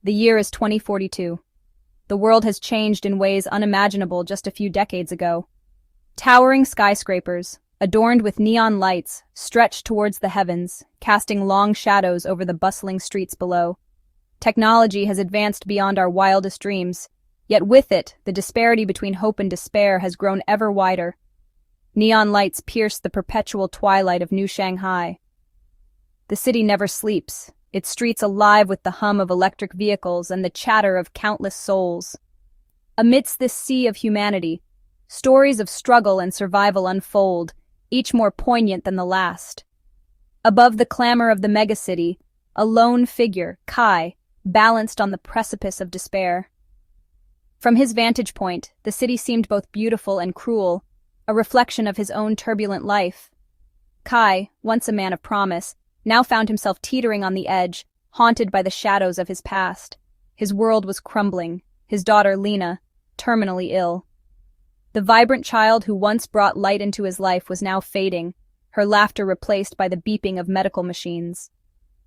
The year is 2042. The world has changed in ways unimaginable just a few decades ago. Towering skyscrapers, adorned with neon lights, stretch towards the heavens, casting long shadows over the bustling streets below. Technology has advanced beyond our wildest dreams, yet with it, the disparity between hope and despair has grown ever wider. Neon lights pierce the perpetual twilight of New Shanghai. The city never sleeps, its streets alive with the hum of electric vehicles and the chatter of countless souls. Amidst this sea of humanity, stories of struggle and survival unfold, each more poignant than the last. Above the clamor of the megacity, a lone figure, Kai, balanced on the precipice of despair. From his vantage point, the city seemed both beautiful and cruel, a reflection of his own turbulent life. Kai, once a man of promise, now found himself teetering on the edge, haunted by the shadows of his past. His world was crumbling, his daughter Lena, terminally ill. The vibrant child who once brought light into his life was now fading, her laughter replaced by the beeping of medical machines.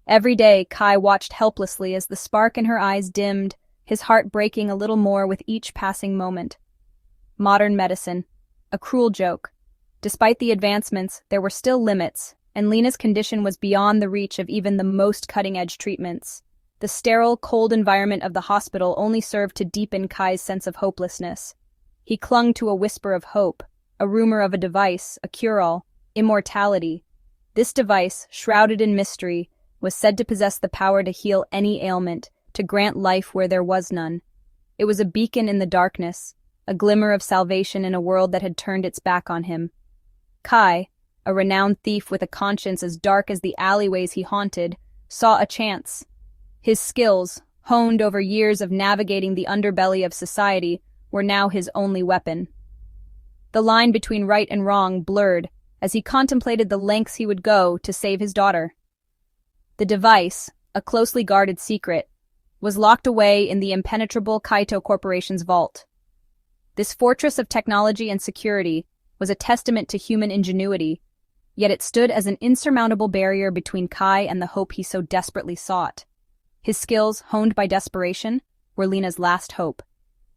Every day, Kai watched helplessly as the spark in her eyes dimmed, his heart breaking a little more with each passing moment. Modern medicine. A cruel joke. Despite the advancements, there were still limits, and Lena's condition was beyond the reach of even the most cutting-edge treatments. The sterile, cold environment of the hospital only served to deepen Kai's sense of hopelessness. He clung to a whisper of hope, a rumor of a device, a cure-all, immortality. This device, shrouded in mystery, was said to possess the power to heal any ailment, to grant life where there was none. It was a beacon in the darkness, a glimmer of salvation in a world that had turned its back on him. Kai, a renowned thief with a conscience as dark as the alleyways he haunted, saw a chance. His skills, honed over years of navigating the underbelly of society, were now his only weapon. The line between right and wrong blurred as he contemplated the lengths he would go to save his daughter. The device, a closely guarded secret, was locked away in the impenetrable Kaito Corporation's vault. This fortress of technology and security was a testament to human ingenuity, yet it stood as an insurmountable barrier between Kai and the hope he so desperately sought. His skills, honed by desperation, were Lena's last hope.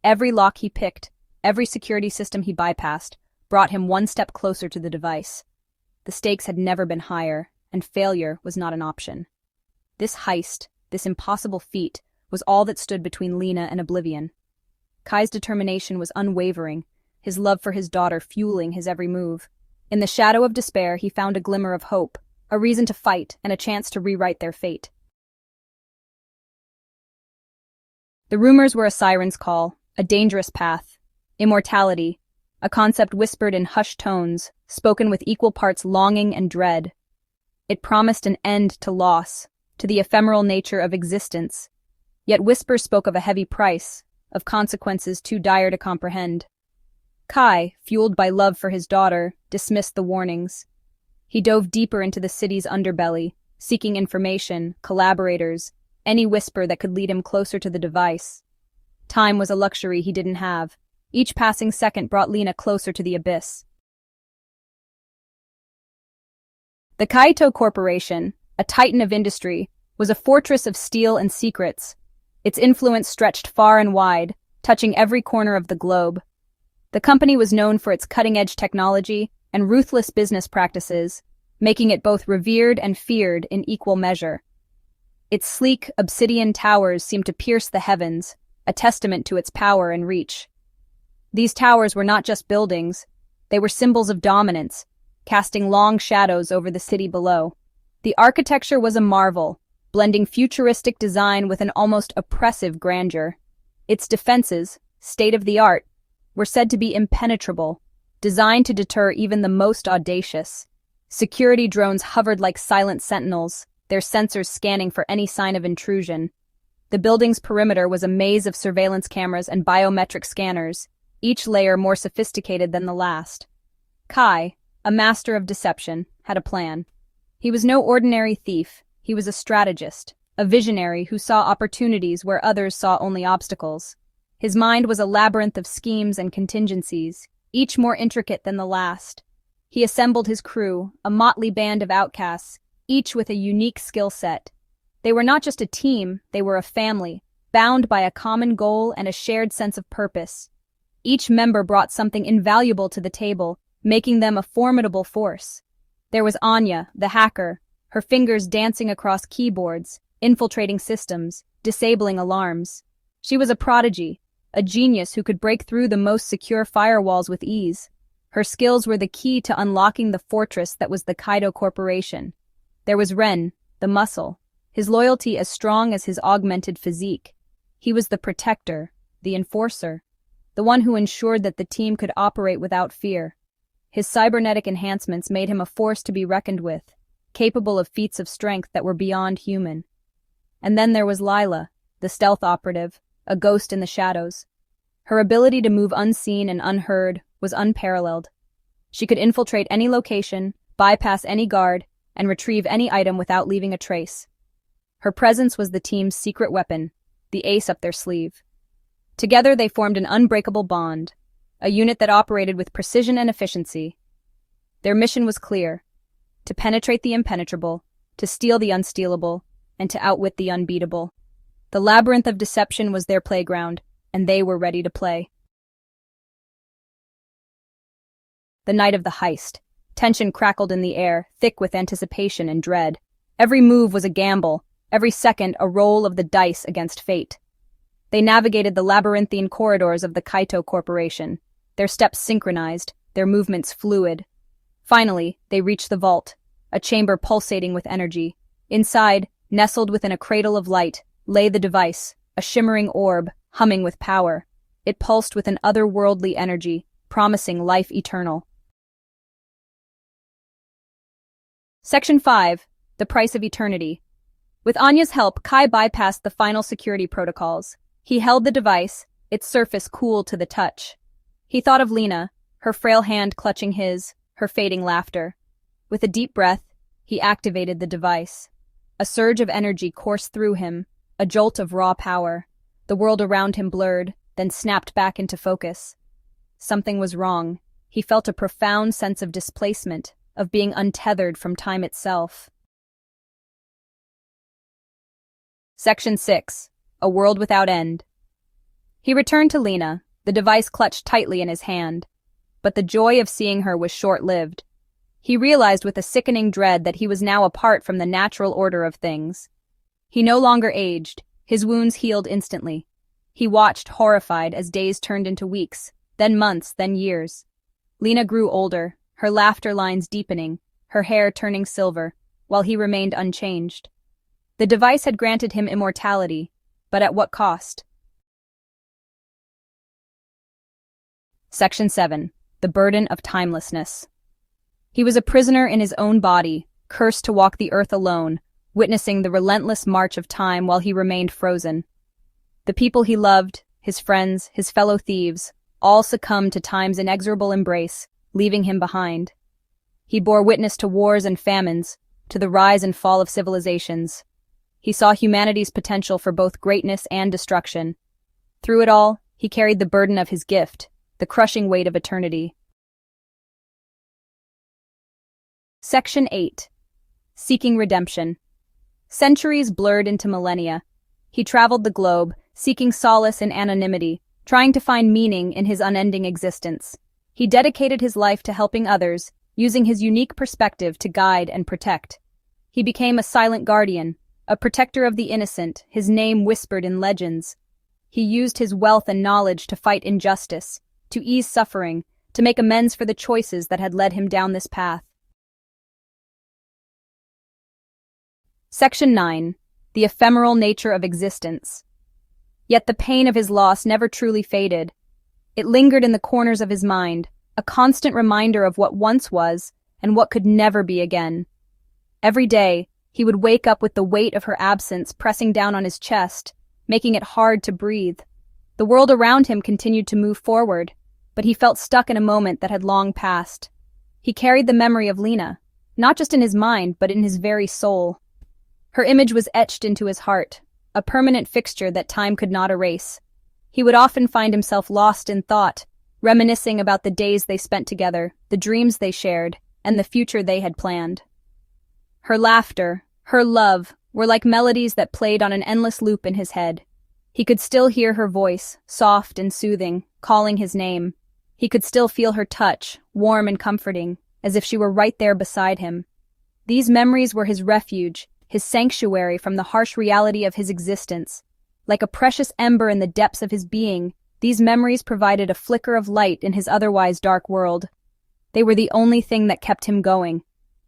Every lock he picked, every security system he bypassed, brought him one step closer to the device. The stakes had never been higher, and failure was not an option. This heist, this impossible feat, was all that stood between Lena and oblivion. Kai's determination was unwavering, his love for his daughter fueling his every move. In the shadow of despair, he found a glimmer of hope, a reason to fight, and a chance to rewrite their fate. The rumors were a siren's call, a dangerous path. Immortality, a concept whispered in hushed tones, spoken with equal parts longing and dread. It promised an end to loss, to the ephemeral nature of existence. Yet whispers spoke of a heavy price, of consequences too dire to comprehend. Kai, fueled by love for his daughter, dismissed the warnings. He dove deeper into the city's underbelly, seeking information, collaborators, any whisper that could lead him closer to the device. Time was a luxury he didn't have. Each passing second brought Lena closer to the abyss. The Kaito Corporation, a titan of industry, was a fortress of steel and secrets. Its influence stretched far and wide, touching every corner of the globe. The company was known for its cutting-edge technology and ruthless business practices, making it both revered and feared in equal measure. Its sleek, obsidian towers seemed to pierce the heavens, a testament to its power and reach. These towers were not just buildings, they were symbols of dominance, casting long shadows over the city below. The architecture was a marvel, blending futuristic design with an almost oppressive grandeur. Its defenses, state-of-the-art, were said to be impenetrable, designed to deter even the most audacious. Security drones hovered like silent sentinels, their sensors scanning for any sign of intrusion. The building's perimeter was a maze of surveillance cameras and biometric scanners, each layer more sophisticated than the last. Kai, a master of deception, had a plan. He was no ordinary thief, he was a strategist, a visionary who saw opportunities where others saw only obstacles. His mind was a labyrinth of schemes and contingencies, each more intricate than the last. He assembled his crew, a motley band of outcasts, each with a unique skill set. They were not just a team, they were a family, bound by a common goal and a shared sense of purpose. Each member brought something invaluable to the table, making them a formidable force. There was Anya, the hacker, her fingers dancing across keyboards, infiltrating systems, disabling alarms. She was a prodigy, a genius who could break through the most secure firewalls with ease. Her skills were the key to unlocking the fortress that was the Kaido Corporation. There was Ren, the muscle, his loyalty as strong as his augmented physique. He was the protector, the enforcer, the one who ensured that the team could operate without fear. His cybernetic enhancements made him a force to be reckoned with, capable of feats of strength that were beyond human. And then there was Lila, the stealth operative, a ghost in the shadows. Her ability to move unseen and unheard was unparalleled. She could infiltrate any location, bypass any guard, and retrieve any item without leaving a trace. Her presence was the team's secret weapon, the ace up their sleeve. Together they formed an unbreakable bond, a unit that operated with precision and efficiency. Their mission was clear: to penetrate the impenetrable, to steal the unstealable, and to outwit the unbeatable. The labyrinth of deception was their playground, and they were ready to play. The night of the heist. Tension crackled in the air, thick with anticipation and dread. Every move was a gamble, every second a roll of the dice against fate. They navigated the labyrinthine corridors of the Kaito Corporation, their steps synchronized, their movements fluid. Finally, they reached the vault, a chamber pulsating with energy. Inside, nestled within a cradle of light, lay the device, a shimmering orb, humming with power. It pulsed with an otherworldly energy, promising life eternal. Section 5. The Price of Eternity. With Anya's help, Kai bypassed the final security protocols. He held the device, its surface cool to the touch. He thought of Lena, her frail hand clutching his, her fading laughter. With a deep breath, he activated the device. A surge of energy coursed through him, a jolt of raw power. The world around him blurred, then snapped back into focus. Something was wrong. He felt a profound sense of displacement, of being untethered from time itself. Section 6. A World Without End. He returned to Lena, the device clutched tightly in his hand. But the joy of seeing her was short-lived. He realized with a sickening dread that he was now apart from the natural order of things. He no longer aged, his wounds healed instantly. He watched, horrified, as days turned into weeks, then months, then years. Lena grew older, her laughter lines deepening, her hair turning silver, while he remained unchanged. The device had granted him immortality, but at what cost? Section 7. The Burden of Timelessness. He was a prisoner in his own body, cursed to walk the earth alone, witnessing the relentless march of time while he remained frozen. The people he loved, his friends, his fellow thieves, all succumbed to time's inexorable embrace, leaving him behind. He bore witness to wars and famines, to the rise and fall of civilizations. He saw humanity's potential for both greatness and destruction. Through it all, he carried the burden of his gift, the crushing weight of eternity. Section 8. Seeking Redemption. Centuries blurred into millennia. He traveled the globe, seeking solace in anonymity, trying to find meaning in his unending existence. He dedicated his life to helping others, using his unique perspective to guide and protect. He became a silent guardian, a protector of the innocent, his name whispered in legends. He used his wealth and knowledge to fight injustice, to ease suffering, to make amends for the choices that had led him down this path. Section 9. The Ephemeral Nature of Existence. Yet the pain of his loss never truly faded. It lingered in the corners of his mind, a constant reminder of what once was and what could never be again. Every day, he would wake up with the weight of her absence pressing down on his chest, making it hard to breathe. The world around him continued to move forward, but he felt stuck in a moment that had long passed. He carried the memory of Lena, not just in his mind, but in his very soul. Her image was etched into his heart, a permanent fixture that time could not erase. He would often find himself lost in thought, reminiscing about the days they spent together, the dreams they shared, and the future they had planned. Her laughter, her love, were like melodies that played on an endless loop in his head. He could still hear her voice, soft and soothing, calling his name. He could still feel her touch, warm and comforting, as if she were right there beside him. These memories were his refuge, his sanctuary from the harsh reality of his existence. Like a precious ember in the depths of his being, these memories provided a flicker of light in his otherwise dark world. They were the only thing that kept him going,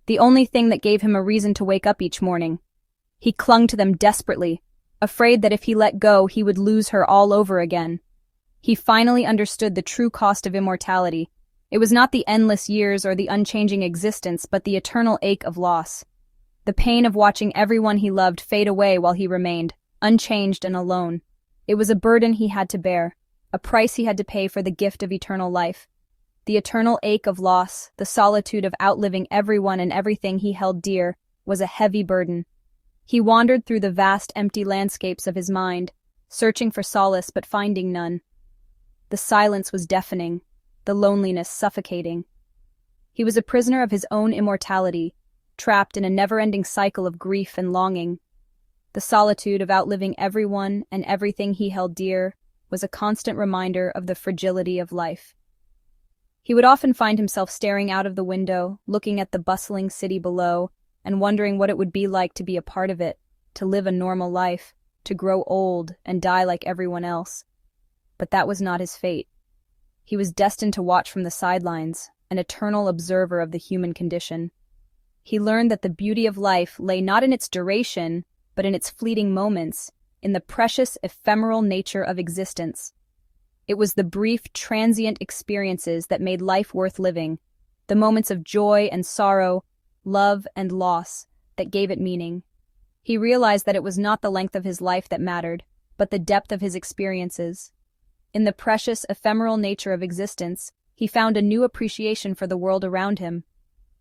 the only thing that gave him a reason to wake up each morning. He clung to them desperately, afraid that if he let go, he would lose her all over again. He finally understood the true cost of immortality. It was not the endless years or the unchanging existence, but the eternal ache of loss. The pain of watching everyone he loved fade away while he remained, unchanged and alone. It was a burden he had to bear, a price he had to pay for the gift of eternal life. The eternal ache of loss, the solitude of outliving everyone and everything he held dear, was a heavy burden. He wandered through the vast empty landscapes of his mind, searching for solace but finding none. The silence was deafening, the loneliness suffocating. He was a prisoner of his own immortality, trapped in a never-ending cycle of grief and longing. The solitude of outliving everyone and everything he held dear was a constant reminder of the fragility of life. He would often find himself staring out of the window, looking at the bustling city below, and wondering what it would be like to be a part of it, to live a normal life, to grow old and die like everyone else. But that was not his fate. He was destined to watch from the sidelines, an eternal observer of the human condition. He learned that the beauty of life lay not in its duration, but in its fleeting moments, in the precious, ephemeral nature of existence. It was the brief, transient experiences that made life worth living, the moments of joy and sorrow, love and loss, that gave it meaning. He realized that it was not the length of his life that mattered, but the depth of his experiences. In the precious, ephemeral nature of existence, he found a new appreciation for the world around him.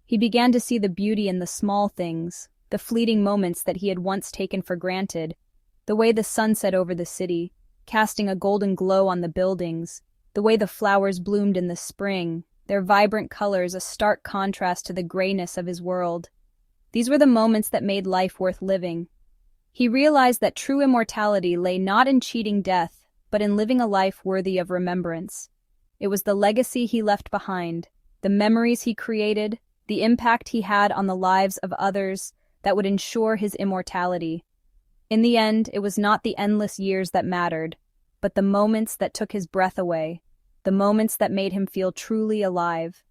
He began to see the beauty in the small things, the fleeting moments that he had once taken for granted, the way the sun set over the city, casting a golden glow on the buildings, the way the flowers bloomed in the spring, their vibrant colors a stark contrast to the grayness of his world. These were the moments that made life worth living. He realized that true immortality lay not in cheating death, but in living a life worthy of remembrance. It was the legacy he left behind, the memories he created, the impact he had on the lives of others that would ensure his immortality. In the end, it was not the endless years that mattered, but the moments that took his breath away, the moments that made him feel truly alive.